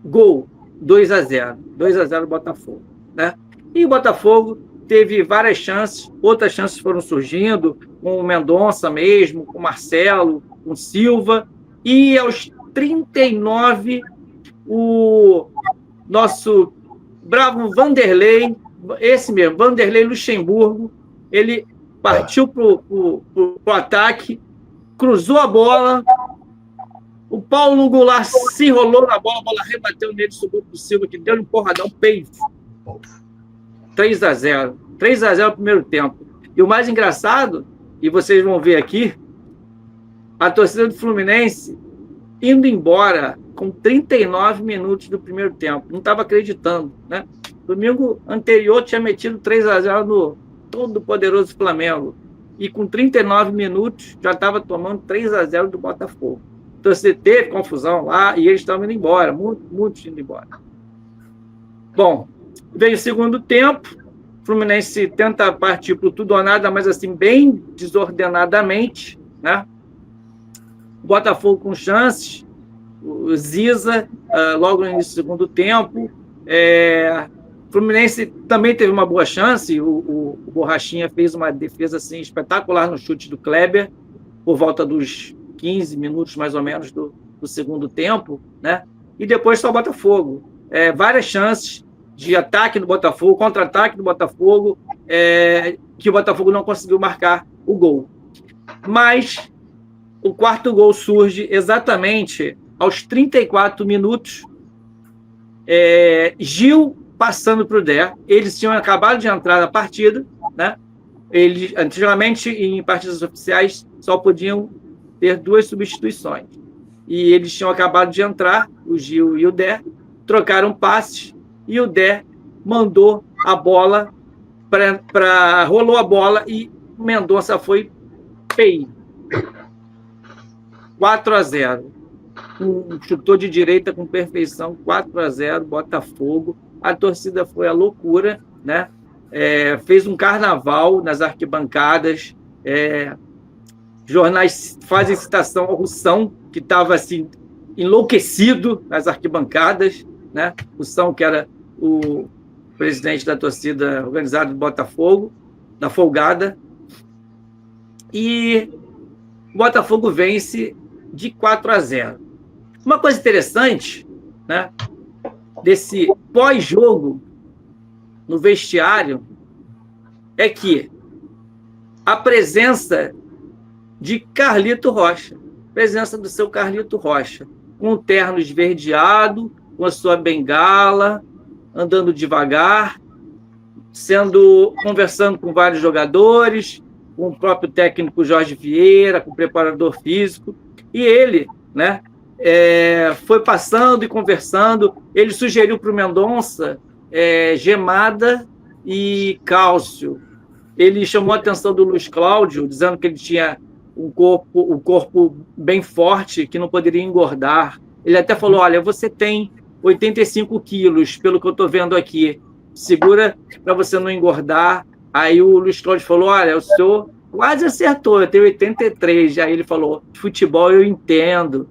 gol, 2-0 Botafogo, né? E o Botafogo teve várias chances, outras chances foram surgindo, com o Mendonça mesmo, com o Marcelo, com o Silva, e aos 39, o nosso bravo Vanderlei, esse mesmo, Vanderlei Luxemburgo, ele partiu para o ataque, cruzou a bola, o Paulo Goulart se enrolou na bola, a bola rebateu nele, subiu para o Silva, que deu um porradão, peito. 3-0 no primeiro tempo. E o mais engraçado, e vocês vão ver aqui, a torcida do Fluminense indo embora com 39 minutos do primeiro tempo. Não estava acreditando, né? Domingo anterior tinha metido 3-0 no todo poderoso Flamengo. E com 39 minutos já estava tomando 3-0 do Botafogo. Então você teve confusão lá e eles estavam indo embora, muitos indo embora. Bom, veio o segundo tempo, o Fluminense tenta partir para o tudo ou nada, mas assim, bem desordenadamente, né? O Botafogo com chances, o Ziza, logo no início do segundo tempo. O Fluminense também teve uma boa chance, o Borrachinha fez uma defesa assim, espetacular no chute do Kleber, por volta dos 15 minutos, mais ou menos, do segundo tempo, né? E depois só o Botafogo. Várias chances de ataque do Botafogo, contra-ataque do Botafogo, que o Botafogo não conseguiu marcar o gol. Mas o quarto gol surge exatamente aos 34 minutos. Gil passando para o Dé. Eles tinham acabado de entrar na partida, né? Eles, antigamente, em partidas oficiais, só podiam ter 2 substituições. E eles tinham acabado de entrar, o Gil e o Dé, trocaram passes, e o Dé mandou a bola, rolou a bola e o Mendonça foi PI. 4-0. Chutou de direita com perfeição, 4-0, Botafogo. A torcida foi à loucura, né? fez um carnaval nas arquibancadas, jornais fazem citação ao Russão, que estava assim, enlouquecido nas arquibancadas, né? Russão, que era o presidente da torcida organizada do Botafogo, da Folgada, e o Botafogo vence de 4-0. Uma coisa interessante, né, desse pós-jogo no vestiário é que a presença de Carlito Rocha, presença do seu Carlito Rocha, com o terno esverdeado, com a sua bengala, andando devagar, conversando com vários jogadores, com o próprio técnico Jorge Vieira, com o preparador físico, e ele, né, foi passando e conversando. Ele sugeriu para o Mendonça gemada e cálcio. Ele chamou a atenção do Luiz Cláudio, dizendo que ele tinha um corpo bem forte, que não poderia engordar. Ele até falou, olha, você tem 85 quilos, pelo que eu estou vendo aqui, segura para você não engordar. Aí o Luiz Cláudio falou, olha, o senhor quase acertou, eu tenho 83. Aí ele falou, futebol eu entendo.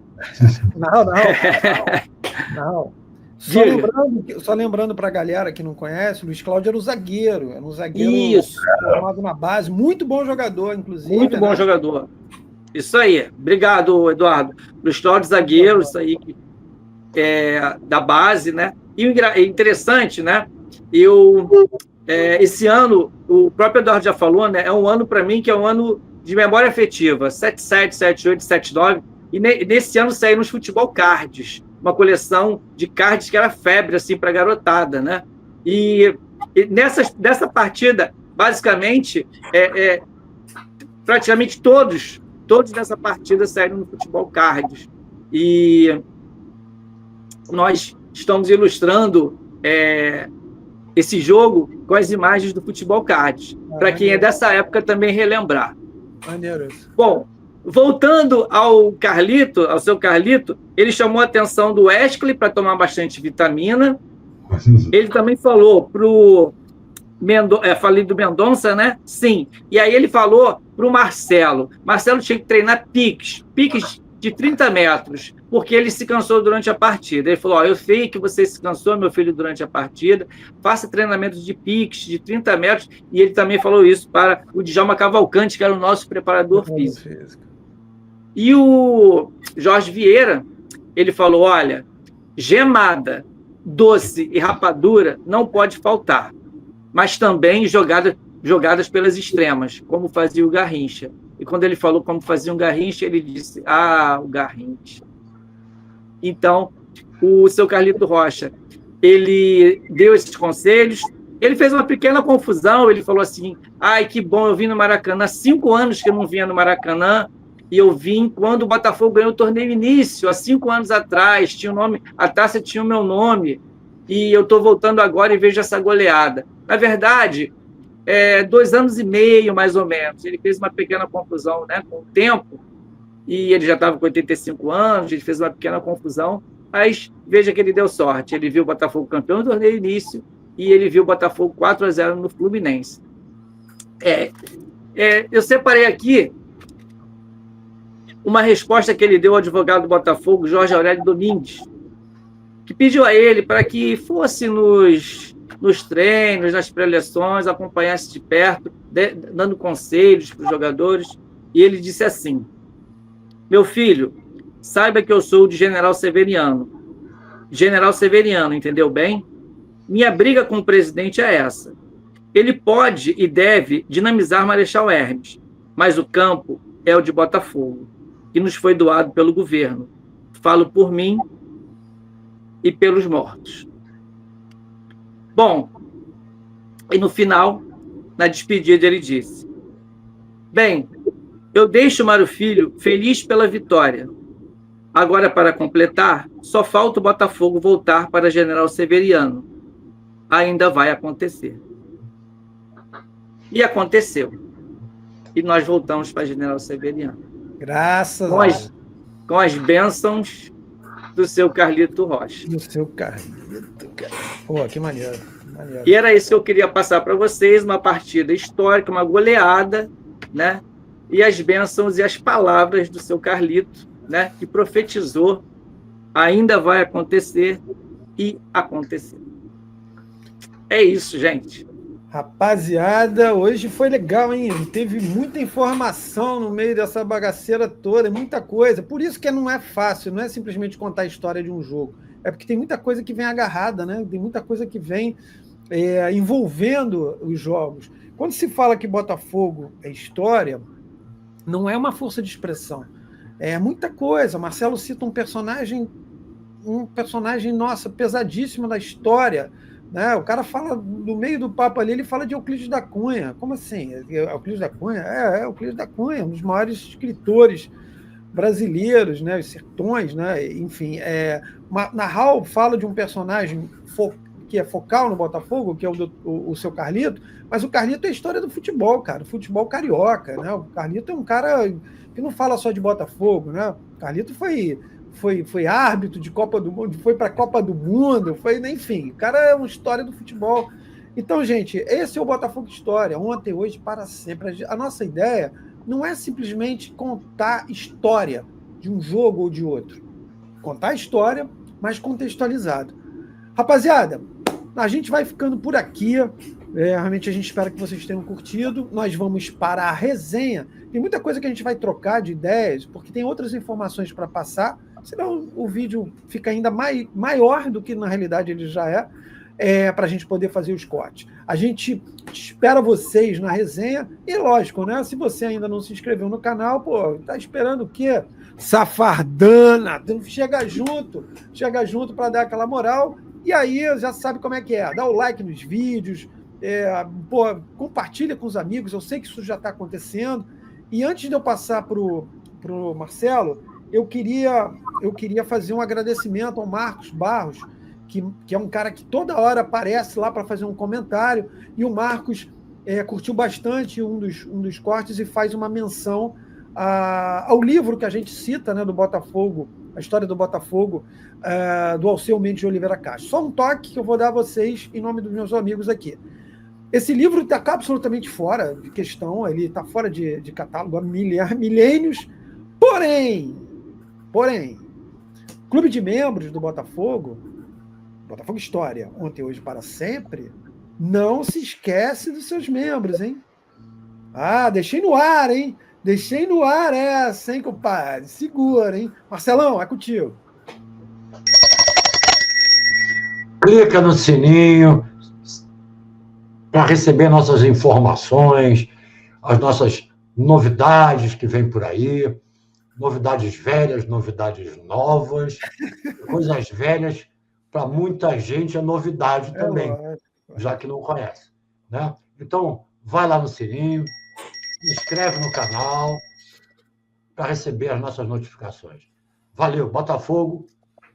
Não. Só lembrando para a galera que não conhece, o Luiz Cláudio era um zagueiro formado na base, muito bom jogador, inclusive. Muito bom jogador. Isso aí. Obrigado, Eduardo. Luiz Cláudio, zagueiro, isso aí da base, né? E interessante, né? Esse ano, o próprio Eduardo já falou, né? É um ano para mim que é um ano de memória afetiva. 77, 78, 79. E nesse ano saíram os futebol cards, uma coleção de cards que era febre assim, para a garotada, né? E nessa partida, basicamente, praticamente todos nessa partida saíram no futebol cards. E nós estamos ilustrando esse jogo com as imagens do futebol cards, para quem é dessa época também relembrar. Maneiro. Bom, voltando ao seu Carlito, ele chamou a atenção do Wesley para tomar bastante vitamina. Ele também falou para o falei do Mendonça, né? Sim. E aí ele falou para o Marcelo. Marcelo tinha que treinar piques de 30 metros, porque ele se cansou durante a partida. Ele falou, eu sei que você se cansou, meu filho, durante a partida, faça treinamentos de piques de 30 metros, e ele também falou isso para o Djalma Cavalcante, que era o nosso preparador físico. E o Jorge Vieira, ele falou, olha, gemada, doce e rapadura não pode faltar, mas também jogadas pelas extremas, como fazia o Garrincha. E quando ele falou como fazia um Garrincha, ele disse, o Garrincha. Então, o seu Carlito Rocha, ele deu esses conselhos, ele fez uma pequena confusão, ele falou assim, que bom, eu vim no Maracanã, 5 anos que eu não vinha no Maracanã, e eu vim quando o Botafogo ganhou o torneio início, há 5 anos atrás, tinha o nome, a taça tinha o meu nome, e eu estou voltando agora e vejo essa goleada. Na verdade, 2 anos e meio, mais ou menos. Ele fez uma pequena confusão, né, com o tempo, e ele já estava com 85 anos, ele fez uma pequena confusão, mas veja que ele deu sorte. Ele viu o Botafogo campeão do torneio início e ele viu o Botafogo 4-0 no Fluminense. Eu separei aqui uma resposta que ele deu ao advogado do Botafogo, Jorge Aurélio Domingues, que pediu a ele para que fosse nos treinos, nas preleções, acompanhasse de perto, dando conselhos para os jogadores, e ele disse assim, meu filho, saiba que eu sou de General Severiano. General Severiano, entendeu bem? Minha briga com o presidente é essa. Ele pode e deve dinamizar Marechal Hermes, mas o campo é o de Botafogo, que nos foi doado pelo governo. Falo por mim e pelos mortos. Bom, e no final, na despedida, ele disse, bem, eu deixo Mário Filho feliz pela vitória. Agora, para completar, só falta o Botafogo voltar para General Severiano. Ainda vai acontecer. E aconteceu. E nós voltamos para General Severiano. Graças a Deus. Com as bênçãos do seu Carlito Rocha. Do seu Carlito. Pô, que maneiro. Maneiro. E era isso que eu queria passar para vocês, uma partida histórica, uma goleada, né? E as bênçãos e as palavras do seu Carlito, né? Que profetizou, ainda vai acontecer e aconteceu. É isso, gente. Rapaziada, hoje foi legal, hein? Teve muita informação no meio dessa bagaceira toda, muita coisa. Por isso que não é fácil, não é simplesmente contar a história de um jogo. É porque tem muita coisa que vem agarrada, né? Tem muita coisa que vem envolvendo os jogos. Quando se fala que Botafogo é história, não é uma força de expressão. É muita coisa. Marcelo cita um personagem, nossa, pesadíssimo da história, né? O cara fala, no meio do papo ali, ele fala de Euclides da Cunha. Como assim? Euclides da Cunha? Euclides da Cunha, um dos maiores escritores brasileiros, né? Os sertões, né? Enfim, Narral fala de um personagem que é focal no Botafogo, que é o seu Carlito, mas o Carlito é a história do futebol, cara, o futebol carioca, né? O Carlito é um cara que não fala só de Botafogo, né? O Carlito foi árbitro de Copa do Mundo, foi para a Copa do Mundo, enfim, o cara é uma história do futebol. Então, gente, esse é o Botafogo História, ontem, hoje, para sempre. A nossa ideia não é simplesmente contar história de um jogo ou de outro. Contar a história, mas contextualizado. Rapaziada, a gente vai ficando por aqui. Realmente a gente espera que vocês tenham curtido. Nós vamos para a resenha. Tem muita coisa que a gente vai trocar de ideias, porque tem outras informações para passar, senão o vídeo fica ainda maior do que na realidade ele já para a gente poder fazer os cortes. A gente espera vocês na resenha. E lógico, né? Se você ainda não se inscreveu no canal, pô, tá esperando o quê? Safardana! Chega junto para dar aquela moral. E aí já sabe como é que é. Dá o like nos vídeos, compartilha com os amigos. Eu sei que isso já está acontecendo. E antes de eu passar pro Marcelo, eu queria fazer um agradecimento ao Marcos Barros, que é um cara que toda hora aparece lá para fazer um comentário, e o Marcos curtiu bastante um dos cortes e faz uma menção ao livro que a gente cita, né, do Botafogo, a história do Botafogo, do Alceu Mendes de Oliveira Castro. Só um toque que eu vou dar a vocês em nome dos meus amigos aqui. Esse livro está absolutamente fora de questão, ele está fora de catálogo há milênios, porém, Clube de Membros do Botafogo História, ontem, hoje, para sempre, não se esquece dos seus membros, hein? Deixei no ar, hein? Deixei no ar essa, hein, compadre? Segura, hein? Marcelão, é contigo. Clica no sininho para receber nossas informações, as nossas novidades que vêm por aí, novidades velhas, novidades novas, coisas velhas, para muita gente é novidade também, já que não conhece, né? Então, vai lá no sininho, se inscreve no canal para receber as nossas notificações. Valeu, Botafogo,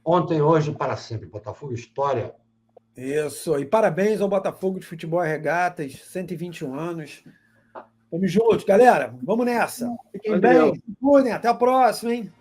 ontem, hoje, para sempre. Botafogo História. Isso, e parabéns ao Botafogo de Futebol e Regatas, 121 anos. Tamo juntos, galera. Vamos nessa. Fiquem bem, se cuidem, até a próxima, hein?